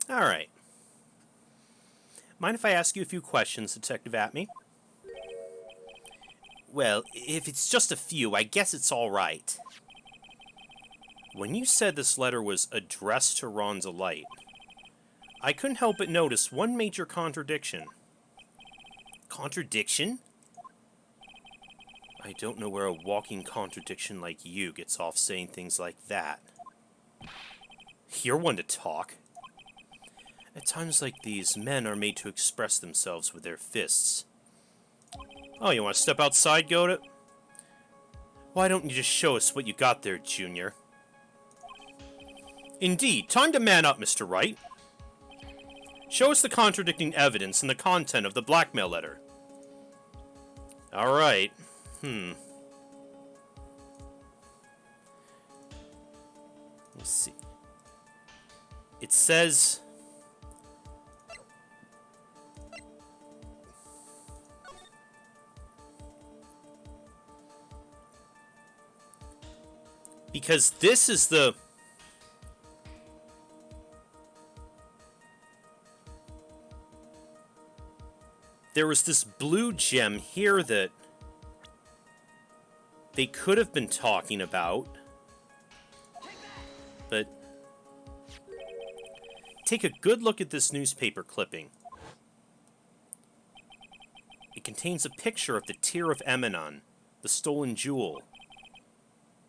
Alright. Mind if I ask you a few questions, Detective Atme? Well, if it's just a few, I guess it's alright. When you said this letter was addressed to Ronza Light, I couldn't help but notice one major contradiction. Contradiction? I don't know where a walking contradiction like you gets off saying things like that. You're one to talk. At times like these, men are made to express themselves with their fists. Oh, you want to step outside, Goda? Why don't you just show us what you got there, Junior? Indeed, time to man up, Mr. Wright. Show us the contradicting evidence and the content of the blackmail letter. Alright. Let's see. It says... Because this is the... There was this blue gem here that they could have been talking about. But take a good look at this newspaper clipping. It contains a picture of the Tear of Eminon, the stolen jewel.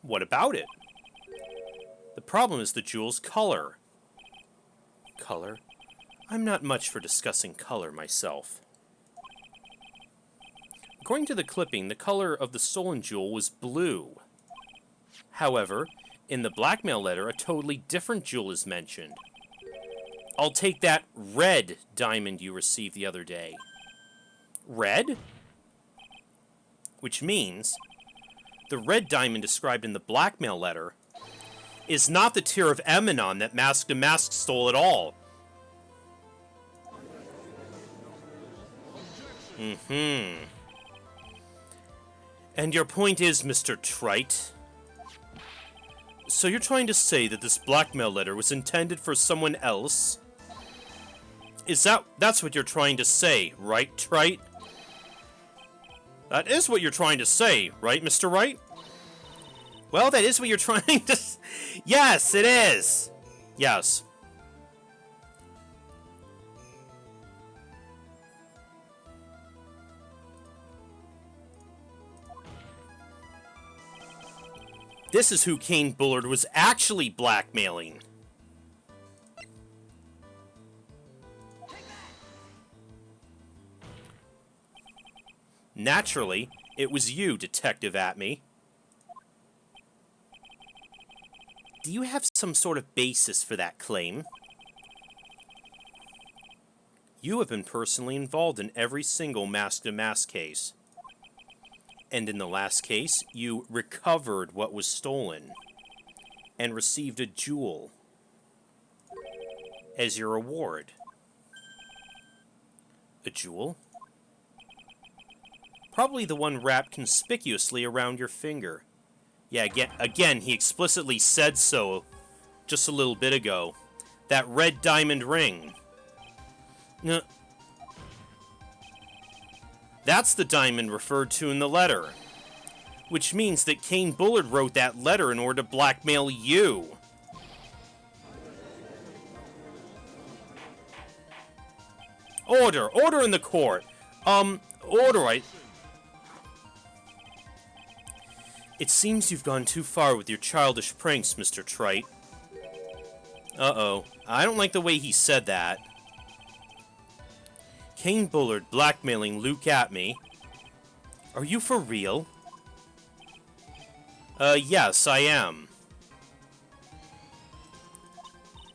What about it? The problem is the jewel's color. Color? I'm not much for discussing color myself. According to the clipping, the color of the stolen jewel was blue. However, in the blackmail letter, a totally different jewel is mentioned. I'll take that red diamond you received the other day. Red? Which means the red diamond described in the blackmail letter is not the Tear of Eminon that Mask to Mask stole at all. And your point is, Mr. Trite? So you're trying to say that this blackmail letter was intended for someone else? That's what you're trying to say, right, Trite? That is what you're trying to say, right, Mr. Wright? Well, that is what you're trying to... Yes, it is! Yes. This is who Kane Bullard was actually blackmailing. Naturally, it was you, Detective Atme. Do you have some sort of basis for that claim? You have been personally involved in every single mask-to-mask case. And in the last case, you recovered what was stolen and received a jewel as your reward. A jewel? Probably the one wrapped conspicuously around your finger. Yeah, again, he explicitly said so just a little bit ago. That red diamond ring. No. That's the diamond referred to in the letter. Which means that Kane Bullard wrote that letter in order to blackmail you. Order! Order in the court! Order, It seems you've gone too far with your childish pranks, Mr. Trite. Uh-oh. I don't like the way he said that. Kane Bullard blackmailing Luke Atme. Are you for real? Yes, I am.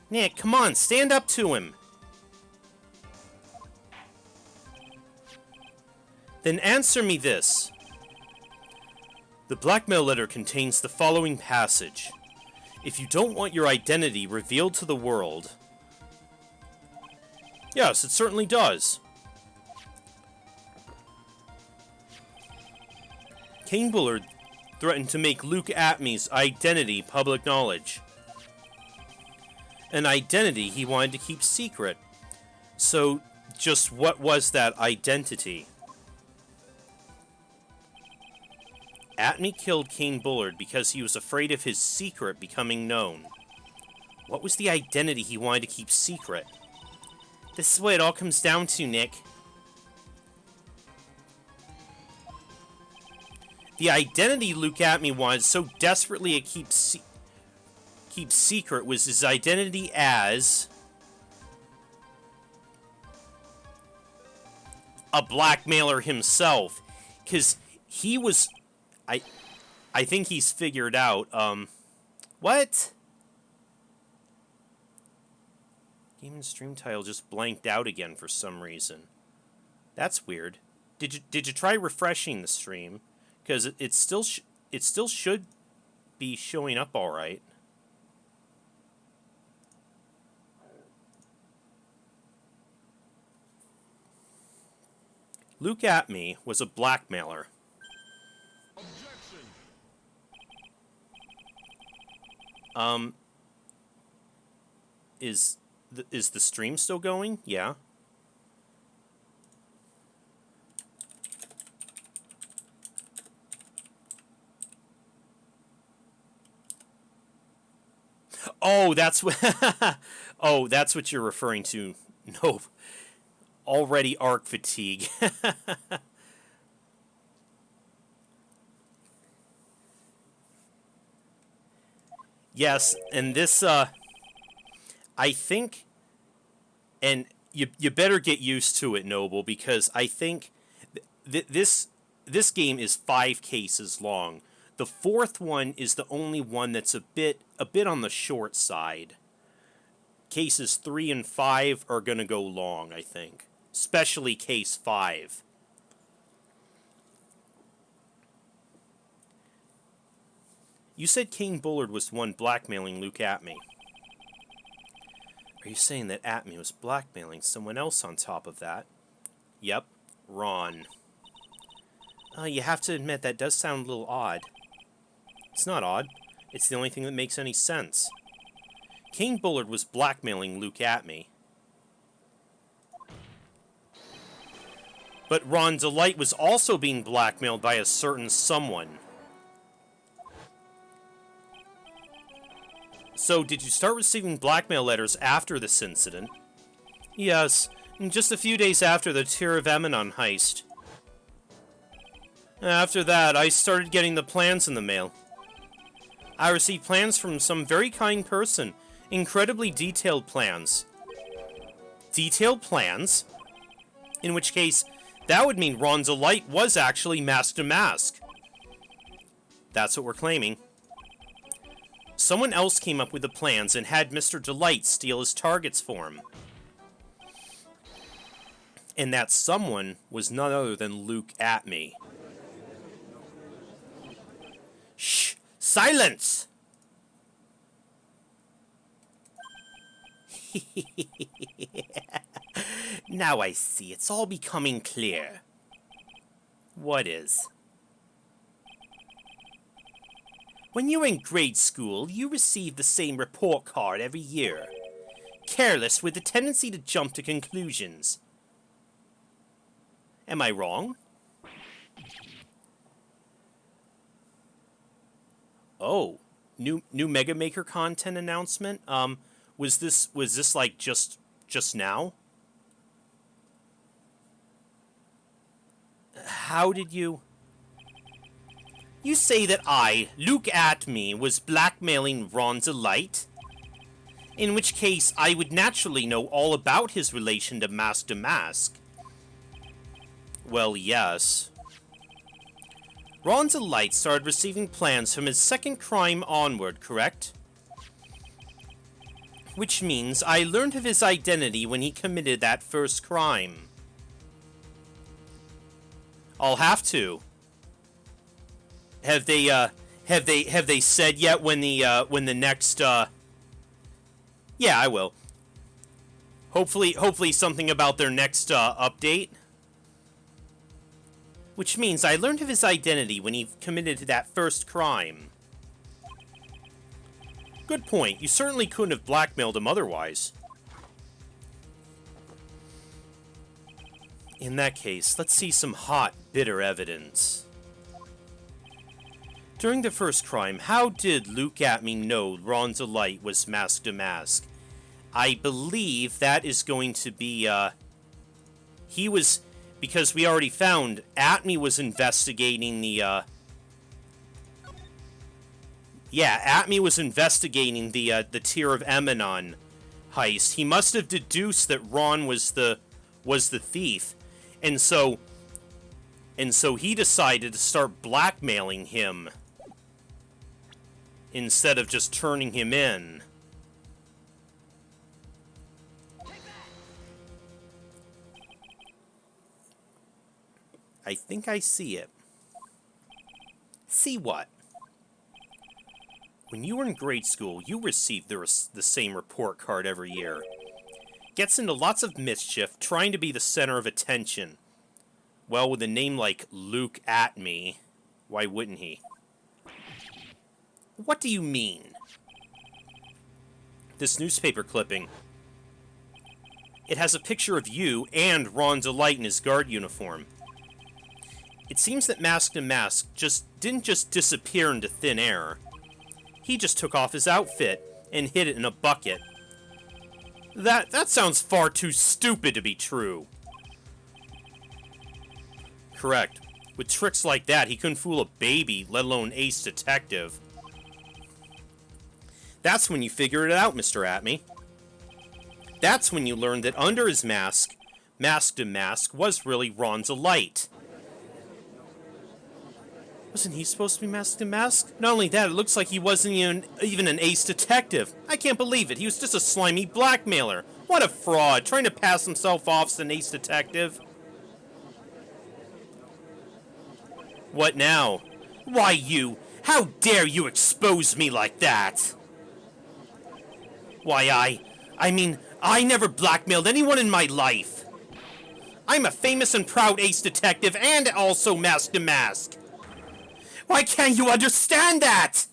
Nick, come on, stand up to him. Then answer me this. The blackmail letter contains the following passage. If you don't want your identity revealed to the world... Yes, it certainly does. Kane Bullard threatened to make Luke Atme's identity public knowledge. an identity he wanted to keep secret. So, just what was that identity? Atme killed King Bullard because he was afraid of his secret becoming known. What was the identity he wanted to keep secret? This is what it all comes down to, Nick. The identity Luke Atme wanted so desperately to keep secret was his identity as a blackmailer himself. Because he was... I think he's figured out, what? Game and stream title just blanked out again for some reason. That's weird. Did you try refreshing the stream? Because it still should be showing up all right. Luke Atme was a blackmailer. Is the stream still going? Yeah. Oh, that's what. Oh, that's what you're referring to. No, already arc fatigue. Yes, and this, I think, and you better get used to it, Noble, because I think this game is 5 cases long. The 4th one is the only one that's a bit on the short side. Cases 3 and 5 are gonna go long, I think, especially case 5. You said King Bullard was the one blackmailing Luke Atme. Are you saying that Atme was blackmailing someone else on top of that? Yep, Ron. You have to admit that does sound a little odd. It's not odd. It's the only thing that makes any sense. King Bullard was blackmailing Luke Atme. But Ron Delight was also being blackmailed by a certain someone. So, did you start receiving blackmail letters after this incident? Yes, just a few days after the Tear of Eminon heist. After that, I started getting the plans in the mail. I received plans from some very kind person. Incredibly detailed plans. Detailed plans? In which case, that would mean Ron Delight was actually Mask to Mask. That's what we're claiming. Someone else came up with the plans and had Mr. Delight steal his targets for him. And that someone was none other than Luke Atme. Shh! Silence! Now I see. It's all becoming clear. What is? When you were in grade school, you received the same report card every year. Careless with a tendency to jump to conclusions. Am I wrong? Oh, new Mega Maker content announcement? Was this like just now? How did you... You say that I, Luke Atme, was blackmailing Ron Delight? In which case, I would naturally know all about his relation to Mask. Well, yes. Ron Delight started receiving plans from his second crime onward, correct? Which means I learned of his identity when he committed that first crime. I'll have to. Have they said yet when the next Yeah, I will. Hopefully something about their next update. Which means I learned of his identity when he committed that first crime. Good point. You certainly couldn't have blackmailed him otherwise. In that case, let's see some hot, bitter evidence. During the first crime, how did Luke Atme know Ron's Light was Mask to Mask? I believe that is going to be, he was, because we already found Atme was investigating the, Atme was investigating the Tear of Emanon heist. He must have deduced that Ron was the thief. And so he decided to start blackmailing him instead of just turning him in. I think I see it. See what? When you were in grade school, you received the same report card every year. Gets into lots of mischief, trying to be the center of attention. Well, with a name like Luke Atme, why wouldn't he? What do you mean? This newspaper clipping. It has a picture of you and Ron Delight in his guard uniform. It seems that Mask to Mask didn't just disappear into thin air. He just took off his outfit and hid it in a bucket. That sounds far too stupid to be true. Correct. With tricks like that, he couldn't fool a baby, let alone ace detective. That's when you figured it out, Mr. Atme. That's when you learned that under his mask, Mask to Mask was really Ron's Light. Wasn't he supposed to be Mask to Mask? Not only that, it looks like he wasn't even an ace detective. I can't believe it. He was just a slimy blackmailer. What a fraud, trying to pass himself off as an ace detective. What now? Why you? How dare you expose me like that? Why I mean, I never blackmailed anyone in my life. I'm a famous and proud ace detective and also Mask to Mask. Why can't you understand that?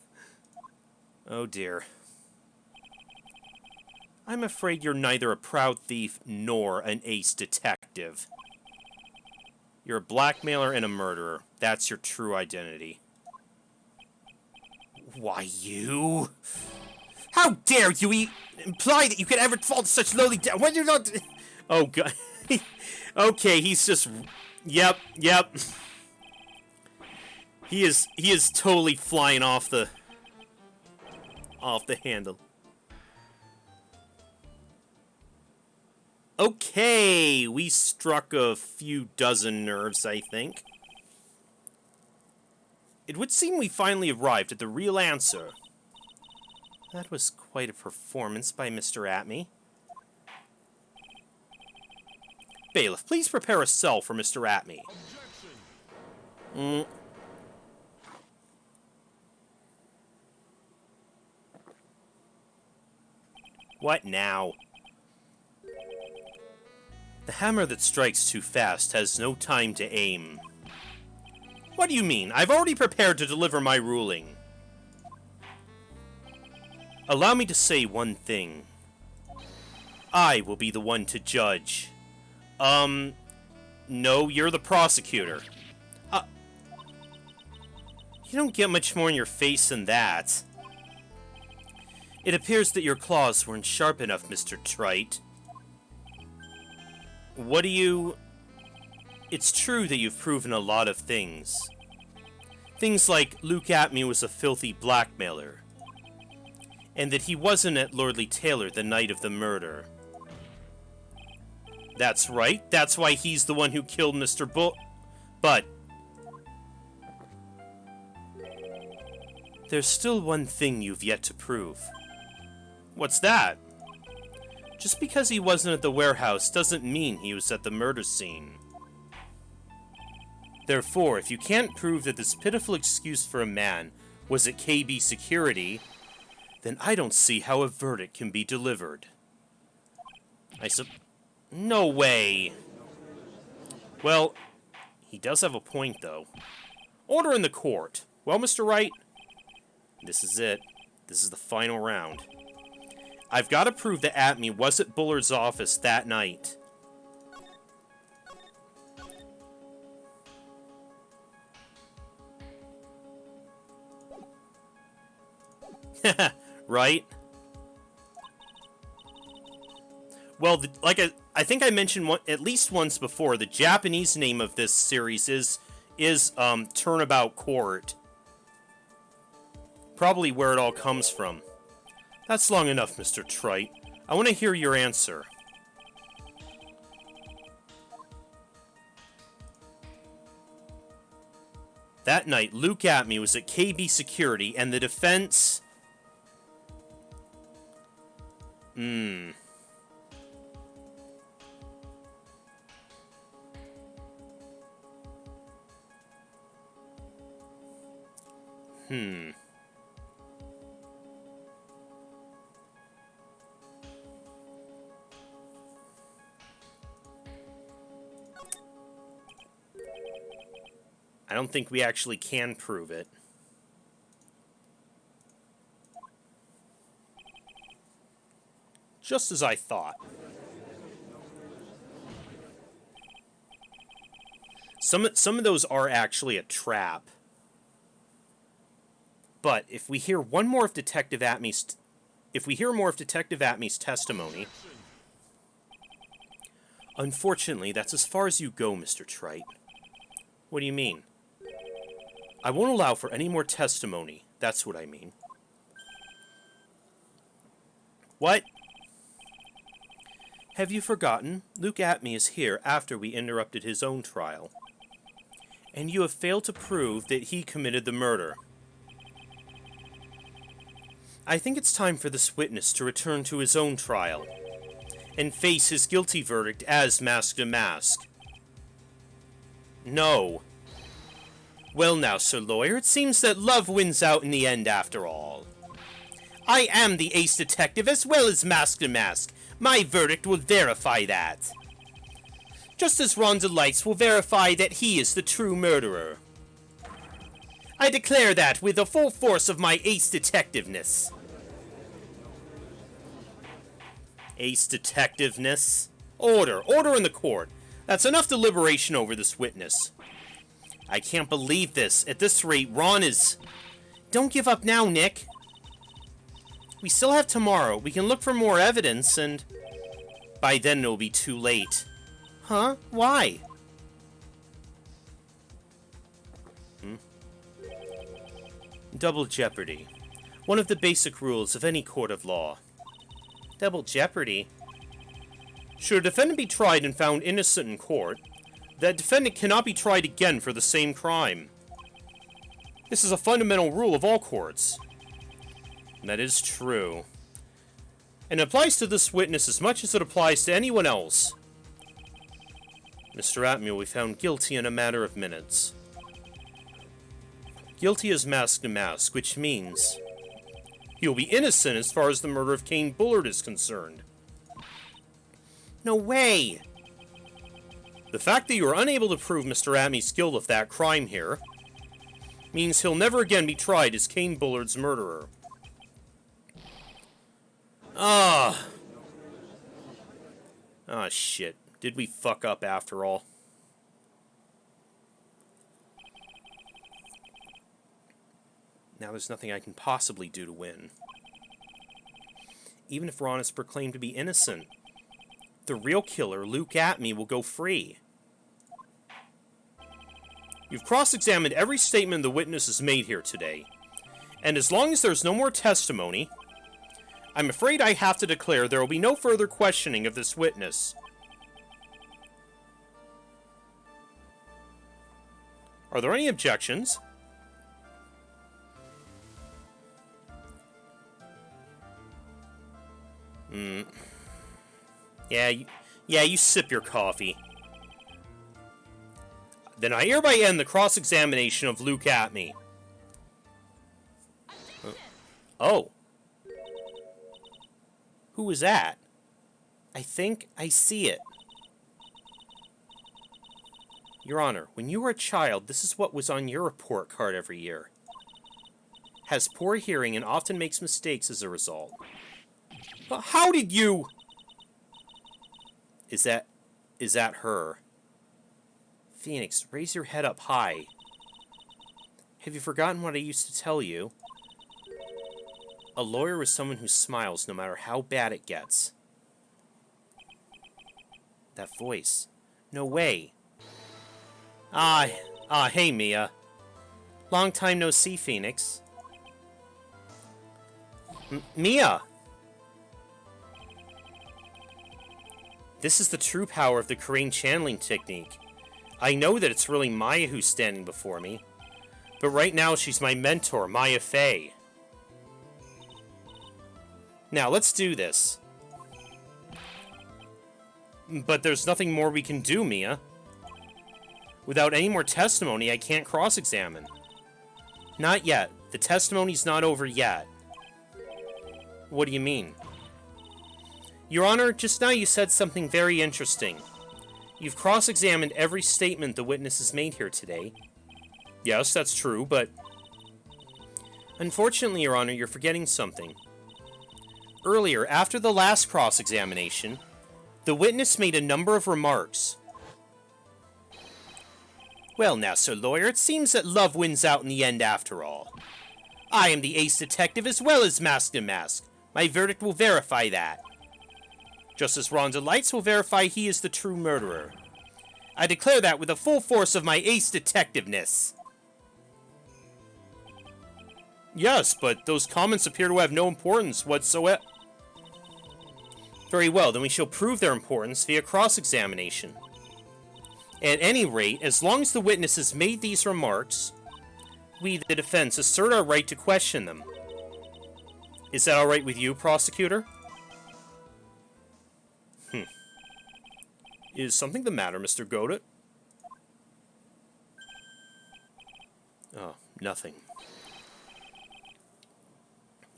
Oh dear. I'm afraid you're neither a proud thief nor an ace detective. You're a blackmailer and a murderer. That's your true identity. Why, you? How dare you imply that you could ever fall to such lowly when you're not... Oh, God. Okay, he's just... Yep. He is totally flying off the handle. Okay, we struck a few dozen nerves, I think. It would seem we finally arrived at the real answer. That was quite a performance by Mr. Atme. Bailiff, please prepare a cell for Mr. Atme. What now? The hammer that strikes too fast has no time to aim. What do you mean? I've already prepared to deliver my ruling. Allow me to say one thing. I will be the one to judge. No, you're the prosecutor. You don't get much more in your face than that. It appears that your claws weren't sharp enough, Mr. Trite. What do you... It's true that you've proven a lot of things. Things like Luke Atme was a filthy blackmailer. And that he wasn't at Lordly Taylor the night of the murder. That's right. That's why he's the one who killed Mr. But... There's still one thing you've yet to prove. What's that? Just because he wasn't at the warehouse doesn't mean he was at the murder scene. Therefore, if you can't prove that this pitiful excuse for a man was at KB Security, then I don't see how a verdict can be delivered. No way! Well, he does have a point, though. Order in the court. Well, Mr. Wright, this is it. This is the final round. I've got to prove that Atme was at Bullard's office that night. Right? Well, I think I mentioned at least once before, the Japanese name of this series is Turnabout Court. Probably where it all comes from. That's long enough, Mr. Trite. I want to hear your answer. That night, Luke Atme was at KB Security, and the defense... I don't think we actually can prove it. Just as I thought. Some of those are actually a trap. But if we hear more of Detective Atme's testimony, unfortunately, that's as far as you go, Mr. Trite. What do you mean? I won't allow for any more testimony. That's what I mean. What? Have you forgotten? Luke Atme is here after we interrupted his own trial. And you have failed to prove that he committed the murder. I think it's time for this witness to return to his own trial and face his guilty verdict as Mask to Mask. No. Well now, Sir Lawyer, it seems that love wins out in the end after all. I am the ace detective as well as Mask to Mask. My verdict will verify that. Just as Rhonda Lights will verify that he is the true murderer. I declare that with the full force of my ace detectiveness. Ace detectiveness? Order. Order in the court. That's enough deliberation over this witness. I can't believe this. At this rate, Ron is... Don't give up now, Nick. We still have tomorrow. We can look for more evidence, and... By then, it'll be too late. Huh? Why? Double jeopardy. One of the basic rules of any court of law. Double jeopardy? Should a defendant be tried and found innocent in court, that defendant cannot be tried again for the same crime. This is a fundamental rule of all courts. That is true. And it applies to this witness as much as it applies to anyone else. Mr. Atme will be found guilty in a matter of minutes. Guilty as Mask to Mask, which means he will be innocent as far as the murder of Kane Bullard is concerned. No way! The fact that you are unable to prove Mr. Atme's guilt of that crime here means he'll never again be tried as Kane Bullard's murderer. Ah, shit. Did we fuck up after all? Now there's nothing I can possibly do to win. Even if Ron is proclaimed to be innocent, the real killer, Luke Atme, will go free. You've cross-examined every statement the witness has made here today, and as long as there's no more testimony, I'm afraid I have to declare there will be no further questioning of this witness. Are there any objections? Yeah, you sip your coffee. Then I hereby end the cross-examination of Luke Atme. Oh. Who was that? I think I see it. Your Honor, when you were a child, this is what was on your report card every year. has poor hearing and often makes mistakes as a result. But how did you... Is that her? Phoenix, raise your head up high. Have you forgotten what I used to tell you? A lawyer is someone who smiles no matter how bad it gets. That voice. No way. Hey, Mia. Long time no see, Phoenix. Mia! This is the true power of the Korean channeling technique. I know that it's really Maya who's standing before me. But right now, she's my mentor, Maya Fey. Now, let's do this. But there's nothing more we can do, Mia. Without any more testimony, I can't cross-examine. Not yet. The testimony's not over yet. What do you mean? Your Honor, just now you said something very interesting. You've cross-examined every statement the witness has made here today. Yes, that's true, but... Unfortunately, Your Honor, you're forgetting something. Earlier, after the last cross-examination, the witness made a number of remarks. Well now, Sir Lawyer, it seems that love wins out in the end after all. I am the ace detective as well as Mask to Mask. My verdict will verify that. Just as Rhonda Lights will verify he is the true murderer. I declare that with the full force of my ace detectiveness. Yes, but those comments appear to have no importance whatsoever. Very well, then we shall prove their importance via cross-examination. At any rate, as long as the witness has made these remarks, we, the defense, assert our right to question them. Is that alright with you, prosecutor? Is something the matter, Mr. Godet? Oh, nothing.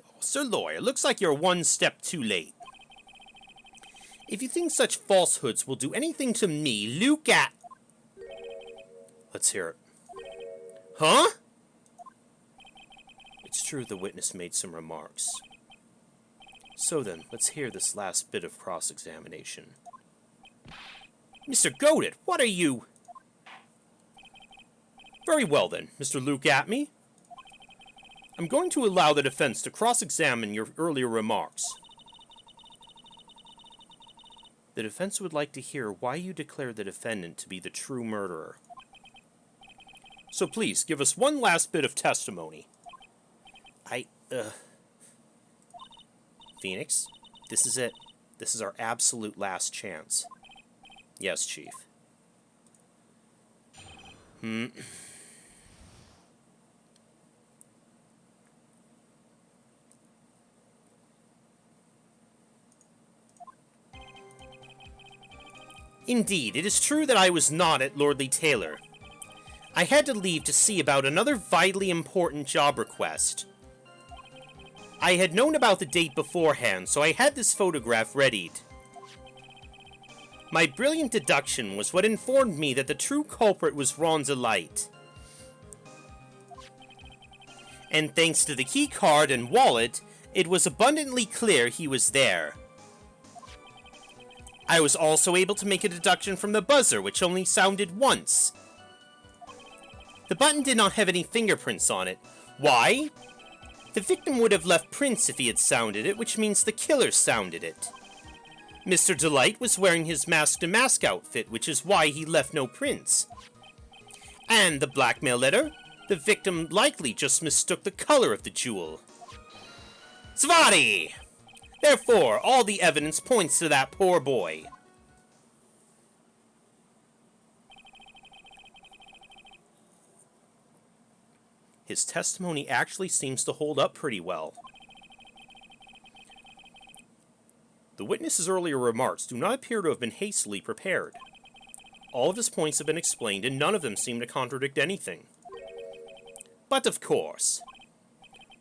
Oh, Sir Lawyer, looks like you're one step too late. If you think such falsehoods will do anything to me, look at... Let's hear it. Huh? It's true the witness made some remarks. So then, let's hear this last bit of cross-examination. Mr. Godet, what are you... Very well then, Mr. Luke at me. I'm going to allow the defense to cross-examine your earlier remarks. The defense would like to hear why you declare the defendant to be the true murderer. So please, give us one last bit of testimony. Phoenix, this is it. This is our absolute last chance. Yes, Chief. Indeed, it is true that I was not at Lordly Taylor. I had to leave to see about another vitally important job request. I had known about the date beforehand, so I had this photograph readied. My brilliant deduction was what informed me that the true culprit was Rhonda Light. And thanks to the key card and wallet, it was abundantly clear he was there. I was also able to make a deduction from the buzzer, which only sounded once. The button did not have any fingerprints on it. Why? The victim would have left prints if he had sounded it, which means the killer sounded it. Mr. Delight was wearing his mask-to-mask outfit, which is why he left no prints. And the blackmail letter? The victim likely just mistook the color of the jewel. Svati! Therefore, all the evidence points to that poor boy. His testimony actually seems to hold up pretty well. The witness's earlier remarks do not appear to have been hastily prepared. All of his points have been explained, and none of them seem to contradict anything. But of course.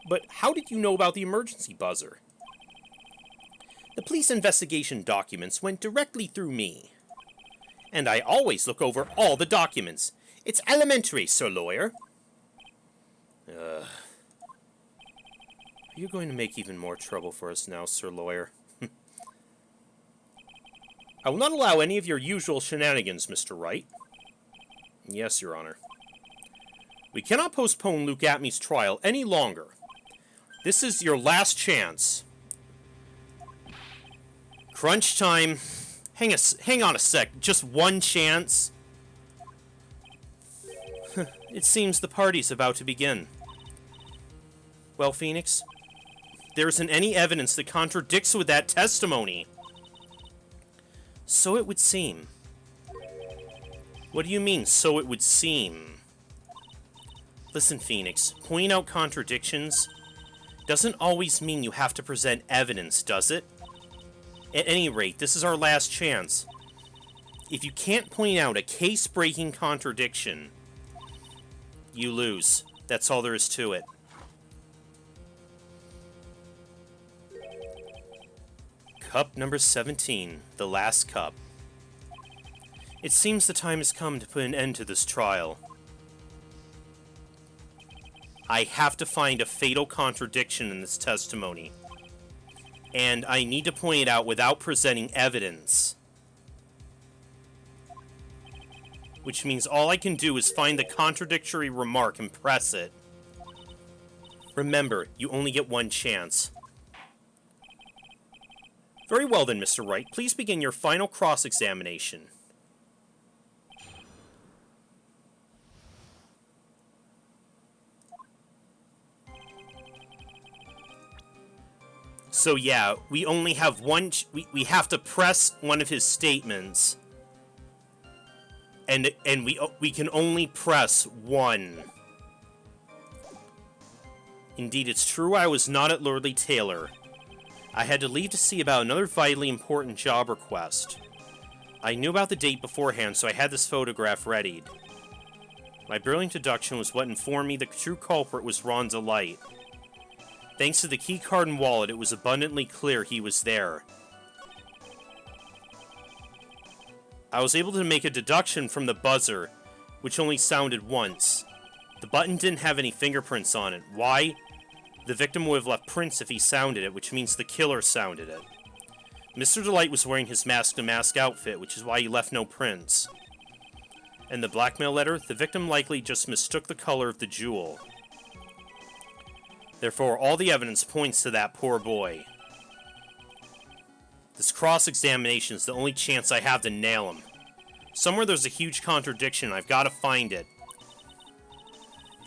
But how did you know about the emergency buzzer? The police investigation documents went directly through me. And I always look over all the documents. It's elementary, Sir Lawyer. You're going to make even more trouble for us now, Sir Lawyer. I will not allow any of your usual shenanigans, Mr. Wright. Yes, Your Honor. We cannot postpone Luke Atmey's trial any longer. This is your last chance. Crunch time. Hang on a sec. Just one chance? It seems the party's about to begin. Well, Phoenix, there isn't any evidence that contradicts with that testimony. So it would seem. What do you mean, so it would seem? Listen, Phoenix, pointing out contradictions doesn't always mean you have to present evidence, does it? At any rate, this is our last chance. If you can't point out a case-breaking contradiction, you lose. That's all there is to it. Cup number 17, the last cup. It seems the time has come to put an end to this trial. I have to find a fatal contradiction in this testimony. And I need to point it out without presenting evidence. Which means all I can do is find the contradictory remark and press it. Remember, you only get one chance. Very well then, Mr. Wright. Please begin your final cross-examination. So yeah, we only have one... We have to press one of his statements. And we can only press one. Indeed, it's true I was not at Lordly Taylor. I had to leave to see about another vitally important job request. I knew about the date beforehand, so I had this photograph readied. My brilliant deduction was what informed me the true culprit was Ron Delight. Thanks to the keycard and wallet, it was abundantly clear he was there. I was able to make a deduction from the buzzer, which only sounded once. The button didn't have any fingerprints on it. Why? The victim would have left prints if he sounded it, which means the killer sounded it. Mr. Delight was wearing his mask-to-mask outfit, which is why he left no prints. And the blackmail letter, the victim likely just mistook the color of the jewel. Therefore, all the evidence points to that poor boy. This cross-examination is the only chance I have to nail him. Somewhere there's a huge contradiction, I've got to find it.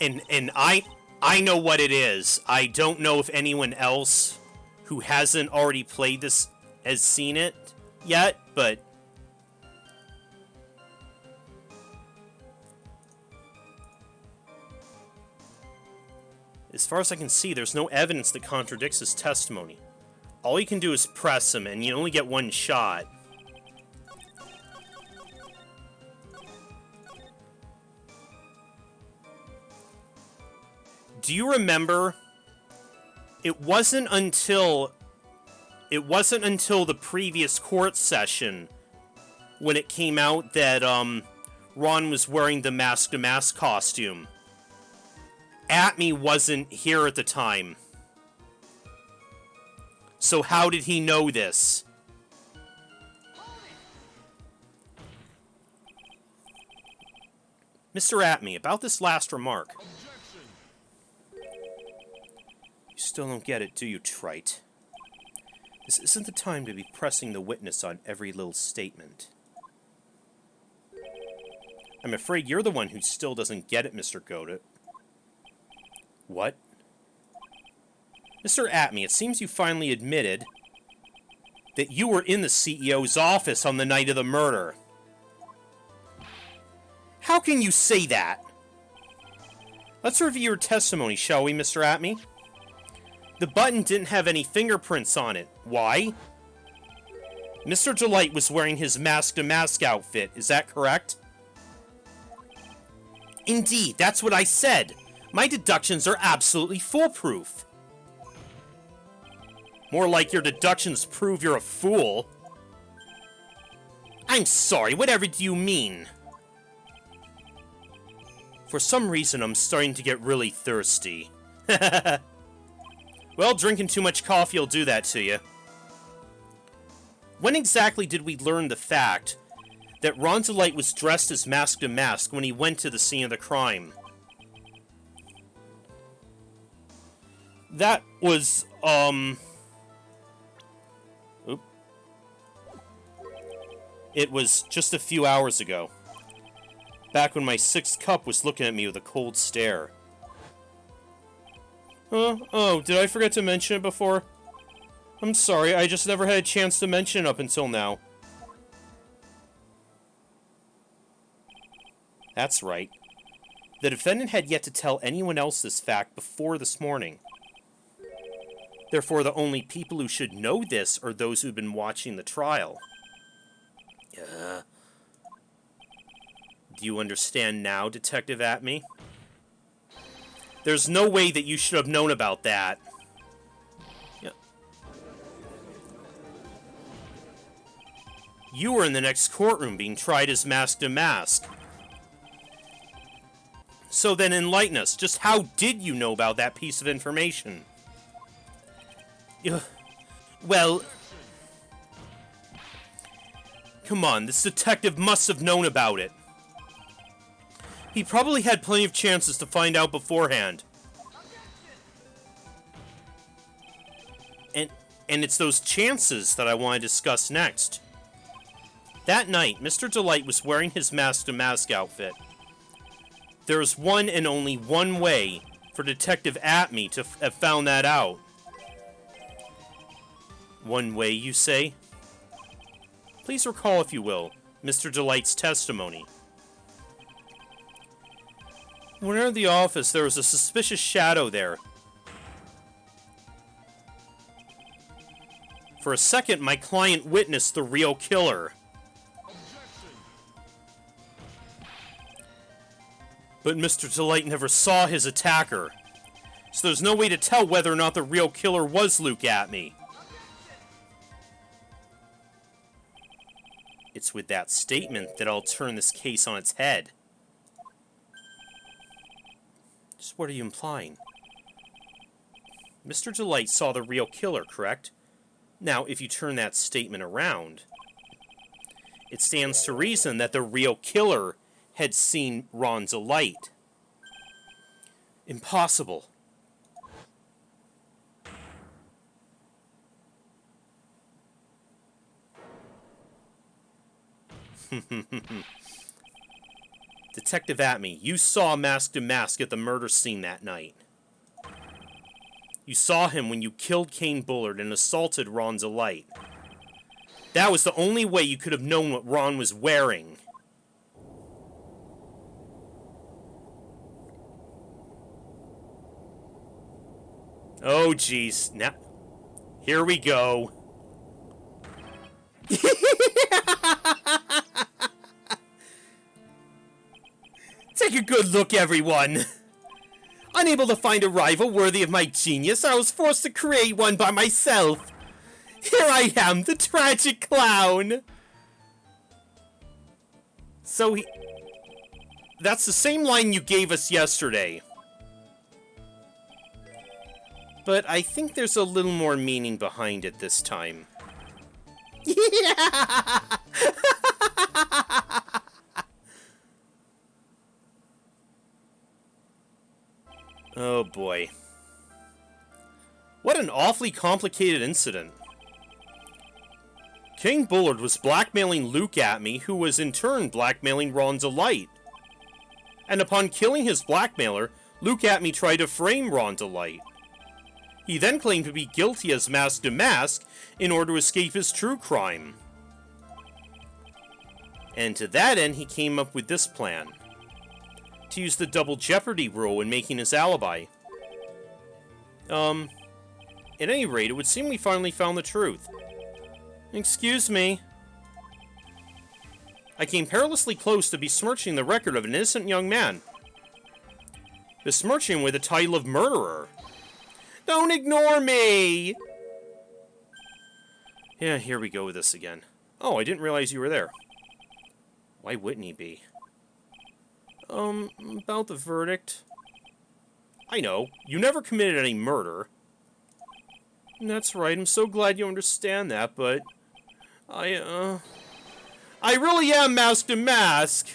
And I know what it is. I don't know if anyone else who hasn't already played this has seen it yet, but... As far as I can see, there's no evidence that contradicts his testimony. All you can do is press him, and you only get one shot. Do you remember? It wasn't until the previous court session when it came out that Ron was wearing the mask-to-mask costume. Atmey wasn't here at the time. So how did he know this? Mr. Atmey, about this last remark. You still don't get it, do you, trite? This isn't the time to be pressing the witness on every little statement. I'm afraid you're the one who still doesn't get it, Mr. Godot. What? Mr. Atmey, it seems you finally admitted that you were in the CEO's office on the night of the murder. How can you say that? Let's review your testimony, shall we, Mr. Atmey? The button didn't have any fingerprints on it. Why? Mr. Delight was wearing his mask-to-mask outfit. Is that correct? Indeed, that's what I said. My deductions are absolutely foolproof. More like your deductions prove you're a fool. I'm sorry, whatever do you mean? For some reason, I'm starting to get really thirsty. Well, drinking too much coffee will do that to you. When exactly did we learn the fact that Ronzolite was dressed as Mask to Mask when he went to the scene of the crime? That was, It was just a few hours ago. Back when my sixth cup was looking at me with a cold stare. Oh, did I forget to mention it before? I'm sorry, I just never had a chance to mention it up until now. That's right. The defendant had yet to tell anyone else this fact before this morning. Therefore, the only people who should know this are those who've been watching the trial. Do you understand now, Detective Atme? There's no way that you should have known about that. Yeah. You were in the next courtroom being tried as Mask to Mask. So then enlighten us. Just how did you know about that piece of information? Well... Come on, this detective must have known about it. He probably had plenty of chances to find out beforehand. And it's those chances that I want to discuss next. That night, Mr. Delight was wearing his Mask to Mask outfit. There is one and only one way for Detective Atme to have found that out. One way, you say? Please recall, if you will, Mr. Delight's testimony. When I entered the office, there was a suspicious shadow there. For a second, my client witnessed the real killer. But Mr. Delight never saw his attacker, so there's no way to tell whether or not the real killer was Luke Atme. It's with that statement that I'll turn this case on its head. Just what are you implying? Mr. Delight saw the real killer, correct? Now, if you turn that statement around, it stands to reason that the real killer had seen Ron Delight. Impossible. Detective Atme, you saw Mask to Mask at the murder scene that night. You saw him when you killed Kane Bullard and assaulted Ron Delight. That was the only way you could have known what Ron was wearing. Oh, jeez. Now, here we go. Take a good look, everyone. Unable to find a rival worthy of my genius, I was forced to create one by myself. Here I am, the tragic clown. So that's the same line you gave us yesterday. But I think there's a little more meaning behind it this time. Yeah! Oh boy. What an awfully complicated incident. King Bullard was blackmailing Luke Atme, who was in turn blackmailing Ron Delight. And upon killing his blackmailer, Luke Atme tried to frame Ron Delight. He then claimed to be guilty as Mask to Mask in order to escape his true crime. And to that end, he came up with this plan. To use the double jeopardy rule in making his alibi. At any rate, it would seem we finally found the truth. Excuse me. I came perilously close to besmirching the record of an innocent young man. Besmirching him with the title of murderer. Don't ignore me! Yeah, here we go with this again. Oh, I didn't realize you were there. Why wouldn't he be? About the verdict. I know, you never committed any murder. That's right, I'm so glad you understand that, but... I really am Mask to Mask!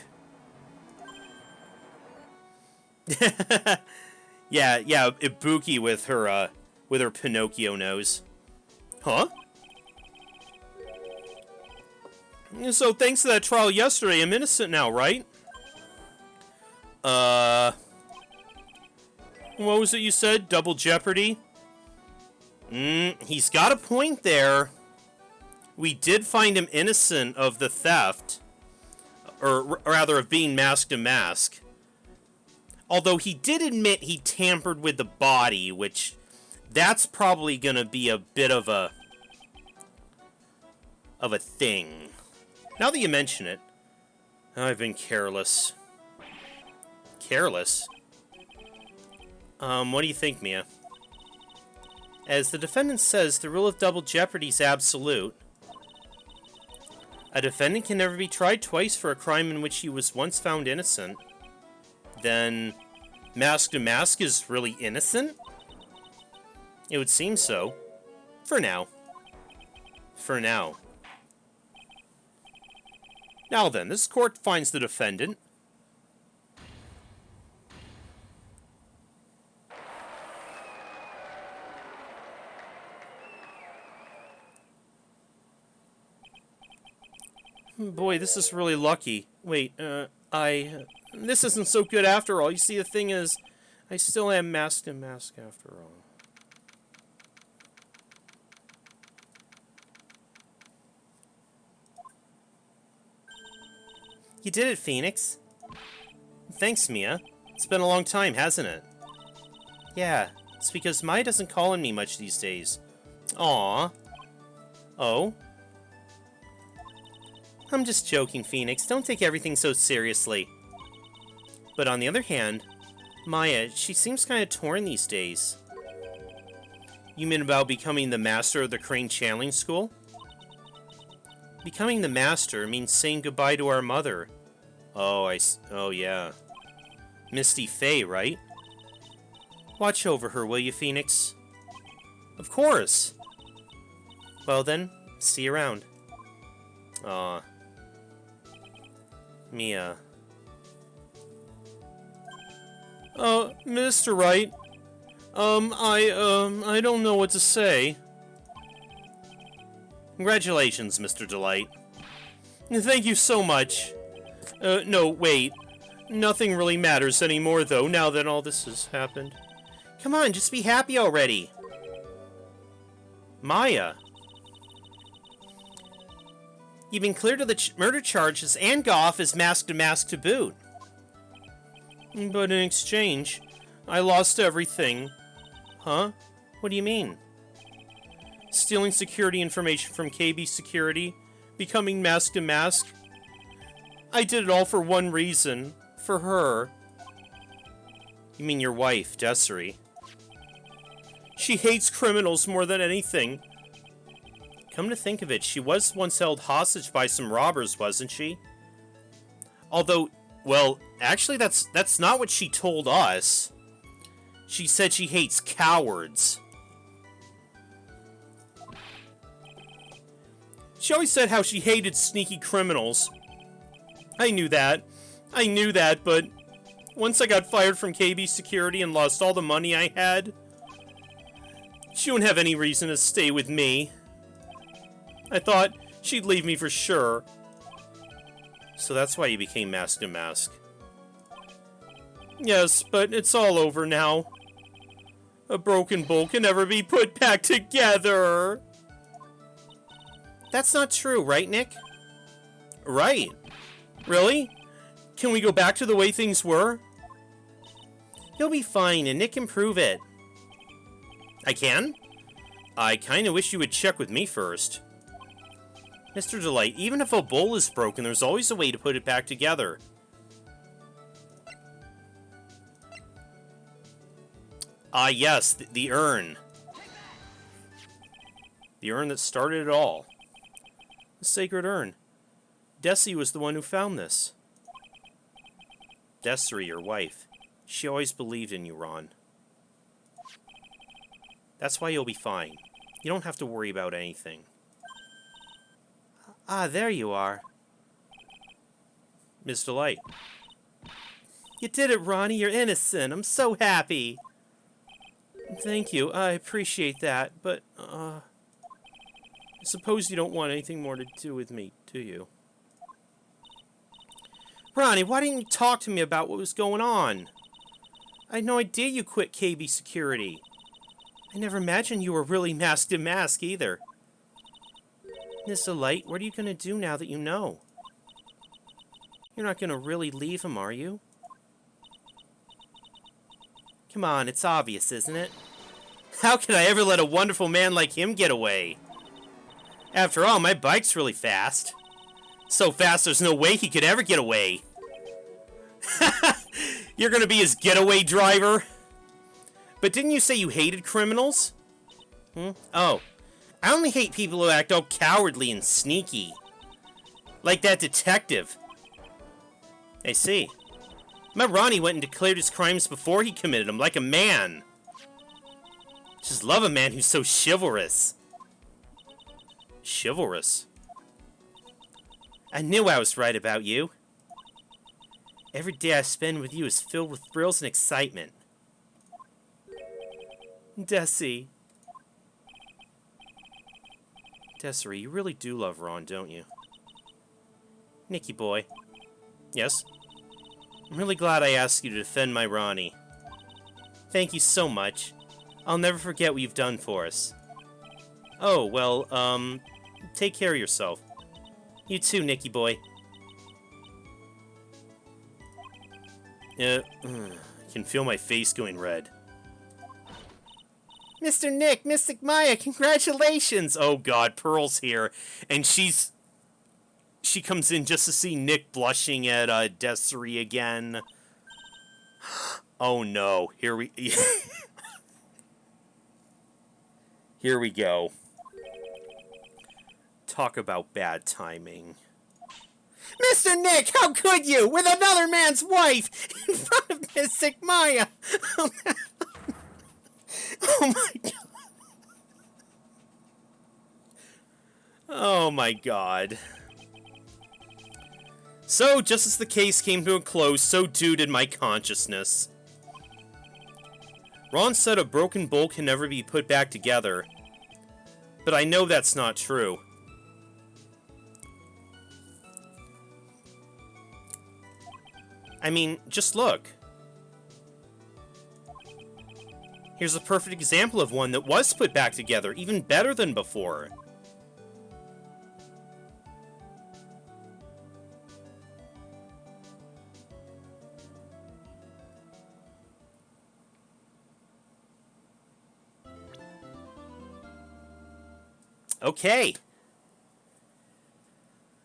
yeah, Ibuki with her Pinocchio nose. Huh? So thanks to that trial yesterday, I'm innocent now, right? What was it you said? Double jeopardy? He's got a point there. We did find him innocent of the theft. Or rather, of being Mask to Mask. Although he did admit he tampered with the body, which... that's probably gonna be a bit of a thing. Now that you mention it, I've been careless. Careless? What do you think, Mia? As the defendant says, the rule of double jeopardy is absolute. A defendant can never be tried twice for a crime in which he was once found innocent. Then, Mask to Mask is really innocent? It would seem so. For now. For now. Now then, this court finds the defendant. Boy, this is really lucky. Wait, this isn't so good after all. You see, the thing is, I still am Mask to Mask after all. You did it, Phoenix. Thanks, Mia. It's been a long time, hasn't it? Yeah, it's because Mai doesn't call on me much these days. Aww. Oh? I'm just joking, Phoenix. Don't take everything so seriously. But on the other hand, Maya, she seems kind of torn these days. You mean about becoming the master of the Crane Channeling School? Becoming the master means saying goodbye to our mother. Oh, oh yeah. Misty Faye, right? Watch over her, will you, Phoenix? Of course! Well then, see you around. Aw. Mia. Mr. Wright. I don't know what to say. Congratulations, Mr. Delight. Thank you so much. No, wait. Nothing really matters anymore, though, now that all this has happened. Come on, just be happy already. Maya. You've been cleared of the murder charges and go off as Mask to Mask to boot. But in exchange, I lost everything. Huh? What do you mean? Stealing security information from KB Security, becoming Mask to Mask. I did it all for one reason. For her. You mean your wife, Desiree? She hates criminals more than anything. Come to think of it, she was once held hostage by some robbers, wasn't she? Although, well, actually that's not what she told us. She said she hates cowards. She always said how she hated sneaky criminals. I knew that, but once I got fired from KB Security and lost all the money I had, she wouldn't have any reason to stay with me. I thought she'd leave me for sure. So that's why you became Mask to Mask. Yes, but it's all over now. A broken bowl can never be put back together. That's not true, right, Nick? Right. Really? Can we go back to the way things were? You'll be fine, and Nick can prove it. I can? I kinda wish you would check with me first. Mr. Delight, even if a bowl is broken, there's always a way to put it back together. Ah, yes, the urn. The urn that started it all. The sacred urn. Desi was the one who found this. Desiree, your wife. She always believed in you, Ron. That's why you'll be fine. You don't have to worry about anything. Ah, there you are. Mr. Light. You did it, Ronnie. You're innocent. I'm so happy. Thank you. I appreciate that, but, I suppose you don't want anything more to do with me, do you? Ronnie, why didn't you talk to me about what was going on? I had no idea you quit KB Security. I never imagined you were really masked to mask either. Mr. Light, what are you gonna do now that you know? You're not gonna really leave him, are you? Come on, it's obvious, isn't it? How could I ever let a wonderful man like him get away? After all, my bike's really fast. So fast there's no way he could ever get away. You're gonna be his getaway driver? But didn't you say you hated criminals? Oh. I only hate people who act all cowardly and sneaky. Like that detective. I see. My Ronnie went and declared his crimes before he committed them, like a man. Just love a man who's so chivalrous. Chivalrous? I knew I was right about you. Every day I spend with you is filled with thrills and excitement. Desi. Desiree, you really do love Ron, don't you? Nicky boy. Yes? I'm really glad I asked you to defend my Ronnie. Thank you so much. I'll never forget what you've done for us. Oh, well, take care of yourself. You too, Nicky boy. I can feel my face going red. Mr. Nick, Mystic Maya, congratulations! Oh god, Pearl's here, and she comes in just to see Nick blushing at Desiree again. Oh no, here we here we go. Talk about bad timing. Mr. Nick, how could you? With another man's wife in front of Mystic Maya! Oh my god. Oh my god. So, just as the case came to a close, so too did my consciousness. Ron said a broken bolt can never be put back together. But I know that's not true. I mean, just look. Here's a perfect example of one that was put back together, even better than before. Okay.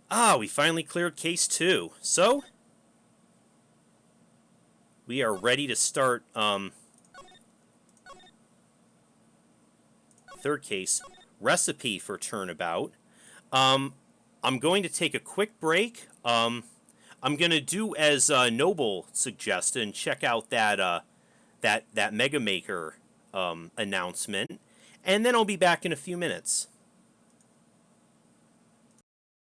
Ah, we finally cleared case 2. So, we are ready to start, third case, recipe for Turnabout. I'm going to take a quick break. I'm going to do as Noble suggested and check out that that Mega Maker announcement, and then I'll be back in a few minutes.